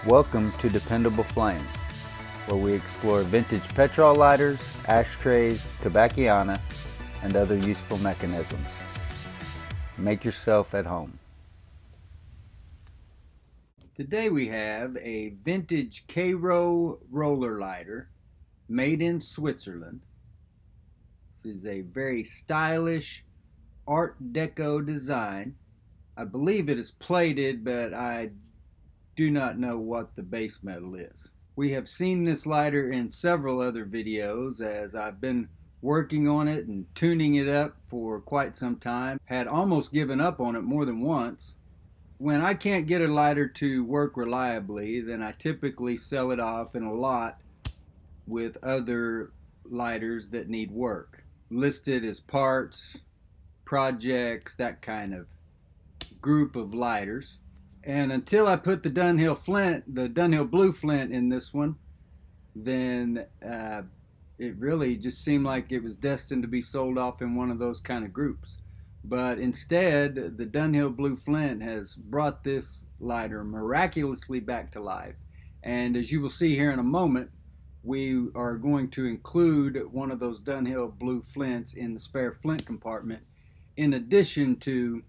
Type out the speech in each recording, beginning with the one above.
Welcome to Dependable Flame, where we explore vintage petrol lighters, ashtrays, tobacciana, and other useful mechanisms. Make yourself at home. Today we have a vintage KARO roller lighter made in Switzerland. This is a very stylish Art Deco design. I believe it is plated, but I do not know what the base metal is. We have seen this lighter in several other videos as I've been working on it and tuning it up for quite some time. Had almost given up on it more than once. When I can't get a lighter to work reliably, then I typically sell it off in a lot with other lighters that need work, listed as parts, projects, that kind of group of lighters. And until I put the Dunhill Flint, the Dunhill Blue Flint in this one, then it really just seemed like it was destined to be sold off in one of those kind of groups. But instead, the Dunhill Blue Flint has brought this lighter miraculously back to life. And as you will see here in a moment, we are going to include one of those Dunhill Blue Flints in the spare flint compartment, in addition to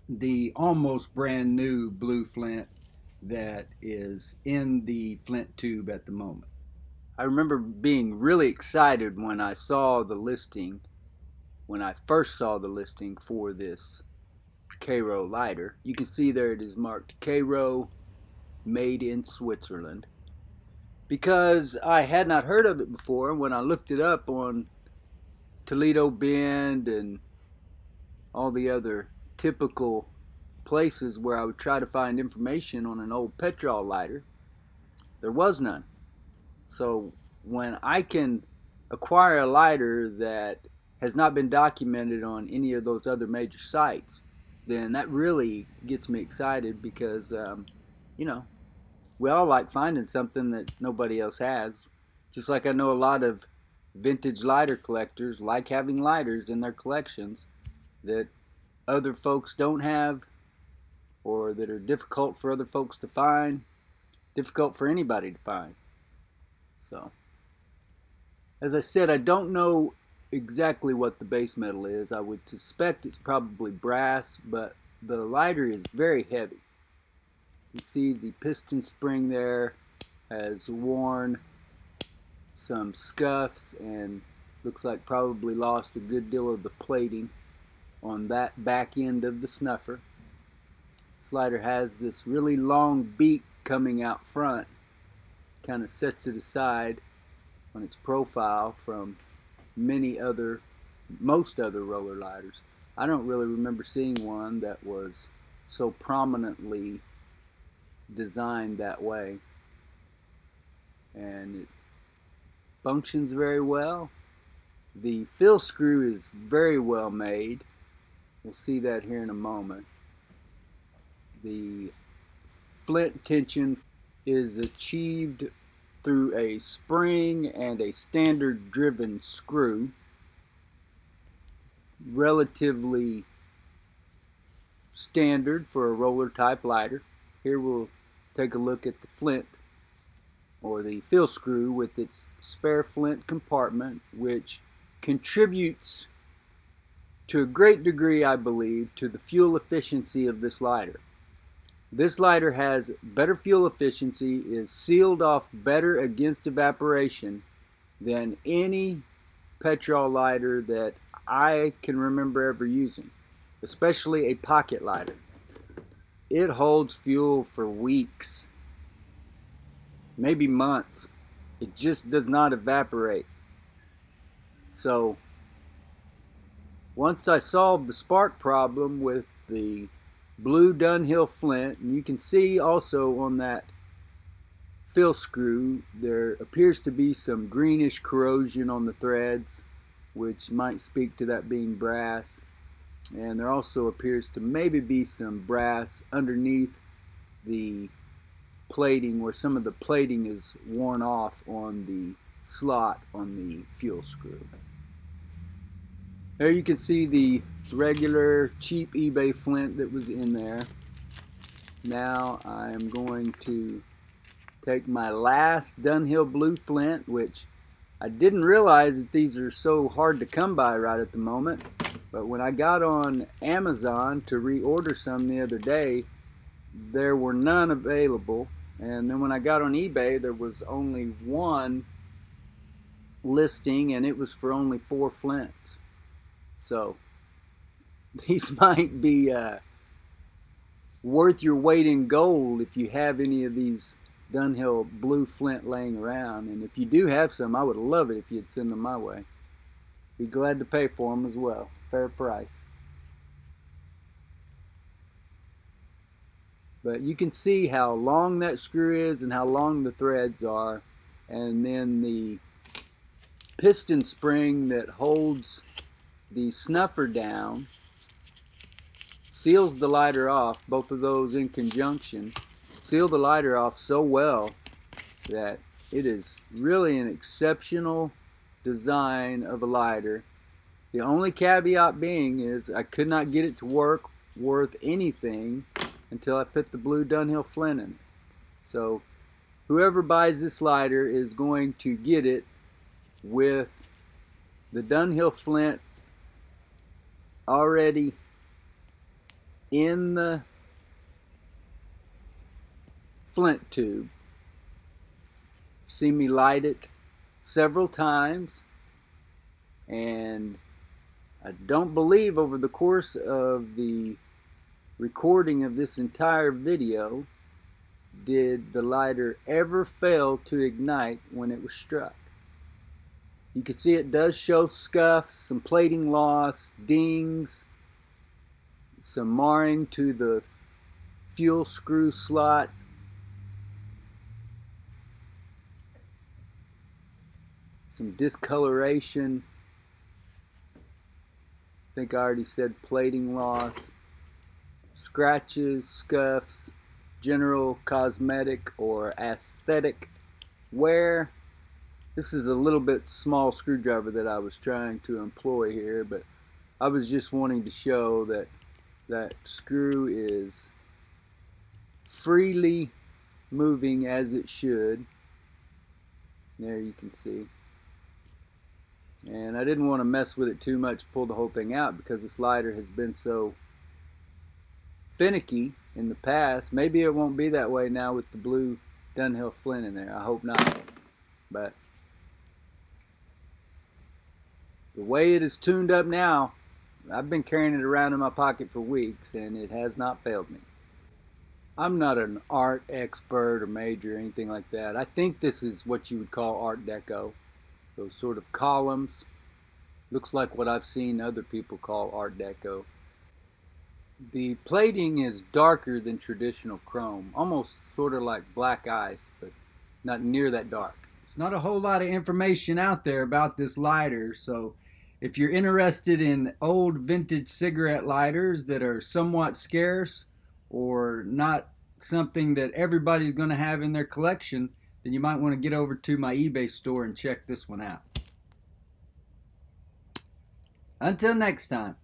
the almost brand new blue flint that is in the flint tube at the moment. I remember being really excited when I saw the listing, when I first saw the listing for this KARO lighter. You can see there it is marked KARO made in Switzerland, because I had not heard of it before. When I looked it up on Toledo Bend and all the other typical places where I would try to find information on an old Petrol lighter, there was none. So when I can acquire a lighter that has not been documented on any of those other major sites, then that really gets me excited, because we all like finding something that nobody else has. Just like I know a lot of vintage lighter collectors like having lighters in their collections that other folks don't have, or that are difficult for other folks to find, difficult for anybody to find. So, as I said, I don't know exactly what the base metal is. I would suspect it's probably brass, but the lighter is very heavy. You see the piston spring there has worn some scuffs and looks like probably lost a good deal of the plating on that back end of the snuffer. This lighter has this really long beak coming out front, kind of sets it aside on its profile from most other roller lighters. I don't really remember seeing one that was so prominently designed that way. And it functions very well. The fill screw is very well made. We'll see that here in a moment. The flint tension is achieved through a spring and a standard driven screw. Relatively standard for a roller type lighter. Here we'll take a look at the flint, or the fill screw, with its spare flint compartment, which contributes to a great degree, I believe, to the fuel efficiency of this lighter. This lighter has better fuel efficiency, is sealed off better against evaporation than any petrol lighter that I can remember ever using, especially a pocket lighter. It holds fuel for weeks, maybe months. It just does not evaporate. So once I solved the spark problem with the blue Dunhill Flint, and you can see also on that fill screw there appears to be some greenish corrosion on the threads, which might speak to that being brass. And there also appears to maybe be some brass underneath the plating, where some of the plating is worn off on the slot on the fuel screw. There you can see the regular cheap eBay flint that was in there. Now I'm going to Take my last Dunhill blue flint, which I didn't realize that these are so hard to come by right at the moment. But when I got on Amazon to reorder some the other day, there were none available. And then when I got on eBay, there was only one listing, and it was for only 4 flints. So these might be worth your weight in gold if you have any of these Dunhill blue flint laying around. And if you do have some, I would love it if you'd send them my way. Be glad to pay for them as well. Fair price. But you can see how long that screw is and how long the threads are. And then the piston spring that holds the snuffer down seals the lighter off. Both of those in conjunction seal the lighter off so well that it is really an exceptional design of a lighter. The only caveat being is I could not get it to work worth anything until I put the blue Dunhill flint in. So whoever buys this lighter is going to get it with the Dunhill flint already in the flint tube. See me light it several times, and I don't believe over the course of the recording of this entire video did the lighter ever fail to ignite when it was struck. You can see it does show scuffs, some plating loss, dings, some marring to the fuel screw slot. Some discoloration. I think I already said plating loss. Scratches, scuffs, general cosmetic or aesthetic wear. This is a little bit small screwdriver that I was trying to employ here, but I was just wanting to show that that screw is freely moving as it should. There you can see. And I didn't want to mess with it too much, pull the whole thing out, because this lighter has been so finicky in the past. Maybe it won't be that way now with the blue Dunhill flint in there. I hope not. But the way it is tuned up now, I've been carrying it around in my pocket for weeks, and it has not failed me. I'm not an art expert or major or anything like that. I think this is what you would call Art Deco. Those sort of columns. Looks like what I've seen other people call Art Deco. The plating is darker than traditional chrome, almost sort of like black ice, but not near that dark. There's not a whole lot of information out there about this lighter, so if you're interested in old vintage cigarette lighters that are somewhat scarce or not something that everybody's going to have in their collection, then you might want to get over to my eBay store and check this one out. Until next time.